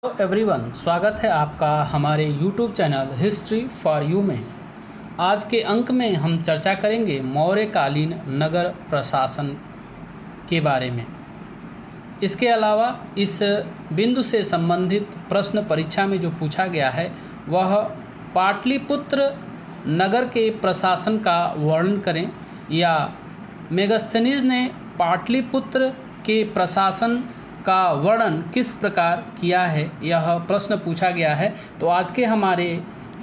Hello everyone, स्वागत है आपका हमारे YouTube channel history for you में। आज के अंक में हम चर्चा करेंगे मौर्यकालीन नगर प्रशासन के बारे में। इसके अलावा इस बिंदु से संबंधित प्रश्न परीक्षा में जो पूछा गया है वह पाटलिपुत्र नगर के प्रशासन का वर्णन करें, या मेगास्थनीज ने पाटलिपुत्र के प्रशासन का वर्णन किस प्रकार किया है, यह प्रश्न पूछा गया है। तो आज के हमारे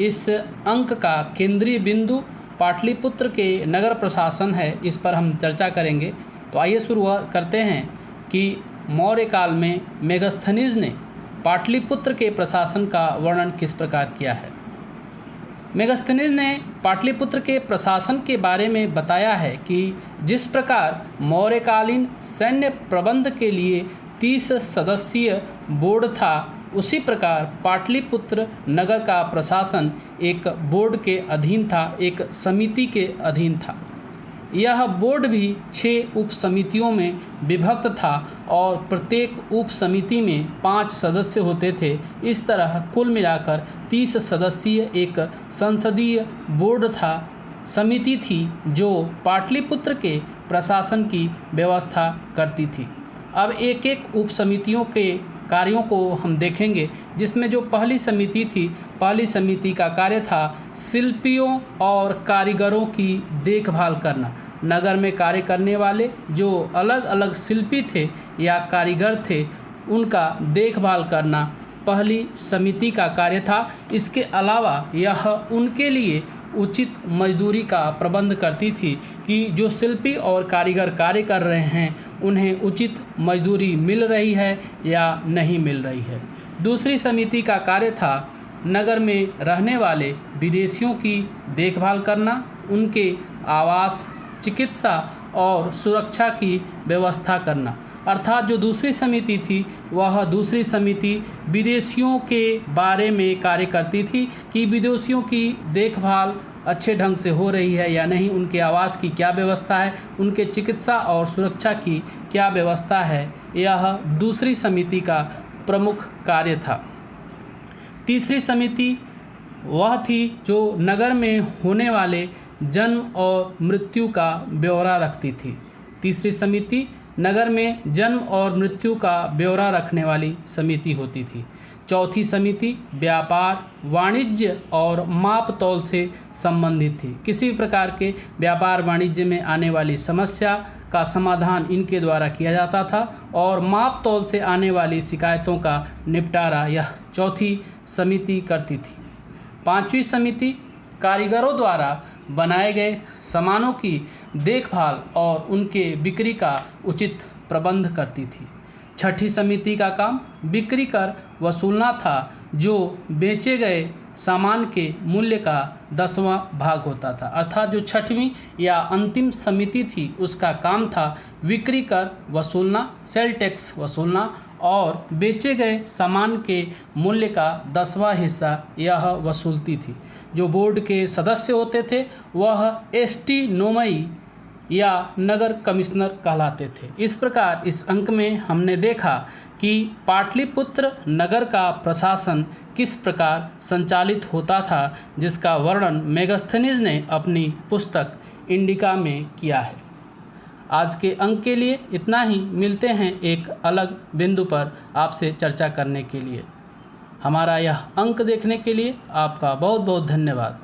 इस अंक का केंद्रीय बिंदु पाटलिपुत्र के नगर प्रशासन है, इस पर हम चर्चा करेंगे। तो आइए शुरुआत करते हैं कि मौर्य काल में मेगास्थनीज ने पाटलिपुत्र के प्रशासन का वर्णन किस प्रकार किया है। मेगास्थनीज ने पाटलिपुत्र के प्रशासन के बारे में बताया है कि जिस प्रकार मौर्यकालीन सैन्य प्रबंध के लिए 30 सदस्यीय बोर्ड था, उसी प्रकार पाटलिपुत्र नगर का प्रशासन एक बोर्ड के अधीन था, एक समिति के अधीन था। यह बोर्ड भी 6 उप समितियों में विभक्त था और प्रत्येक उप समिति में 5 सदस्य होते थे। इस तरह कुल मिलाकर 30 सदस्यीय एक संसदीय बोर्ड था, समिति थी जो पाटलिपुत्र के प्रशासन की व्यवस्था करती थी। अब एक एक उप समितियों के कार्यों को हम देखेंगे, जिसमें जो पहली समिति थी, पहली समिति का कार्य था शिल्पियों और कारीगरों की देखभाल करना। नगर में कार्य करने वाले जो अलग अलग शिल्पी थे या कारीगर थे, उनका देखभाल करना पहली समिति का कार्य था। इसके अलावा यह उनके लिए उचित मजदूरी का प्रबंध करती थी कि जो शिल्पी और कारीगर कार्य कर रहे हैं उन्हें उचित मजदूरी मिल रही है या नहीं मिल रही है। दूसरी समिति का कार्य था नगर में रहने वाले विदेशियों की देखभाल करना, उनके आवास, चिकित्सा और सुरक्षा की व्यवस्था करना। अर्थात जो दूसरी समिति थी वह दूसरी समिति विदेशियों के बारे में कार्य करती थी कि विदेशियों की देखभाल अच्छे ढंग से हो रही है या नहीं, उनके आवास की क्या व्यवस्था है, उनके चिकित्सा और सुरक्षा की क्या व्यवस्था है। यह दूसरी समिति का प्रमुख कार्य था। तीसरी समिति वह थी जो नगर में होने वाले जन्म और मृत्यु का ब्यौरा रखती थी। तीसरी समिति नगर में जन्म और मृत्यु का ब्यौरा रखने वाली समिति होती थी। चौथी समिति व्यापार, वाणिज्य और माप तौल से संबंधित थी। किसी भी प्रकार के व्यापार वाणिज्य में आने वाली समस्या का समाधान इनके द्वारा किया जाता था और माप तौल से आने वाली शिकायतों का निपटारा यह चौथी समिति करती थी। पांचवी समिति कारीगरों द्वारा बनाए गए सामानों की देखभाल और उनके बिक्री का उचित प्रबंध करती थी। छठी समिति का काम बिक्री कर वसूलना था, जो बेचे गए सामान के मूल्य का 10वां भाग होता था। अर्थात जो छठवीं या अंतिम समिति थी उसका काम था बिक्री कर वसूलना, सेल टैक्स वसूलना और बेचे गए सामान के मूल्य का 10वां हिस्सा यह वसूलती थी। जो बोर्ड के सदस्य होते थे वह एस्टीनोमई या नगर कमिश्नर कहलाते थे। इस प्रकार इस अंक में हमने देखा कि पाटलिपुत्र नगर का प्रशासन किस प्रकार संचालित होता था, जिसका वर्णन मेगास्थनीज ने अपनी पुस्तक इंडिका में किया है। आज के अंक के लिए इतना ही। मिलते हैं एक अलग बिंदु पर आपसे चर्चा करने के लिए। हमारा यह अंक देखने के लिए आपका बहुत बहुत धन्यवाद।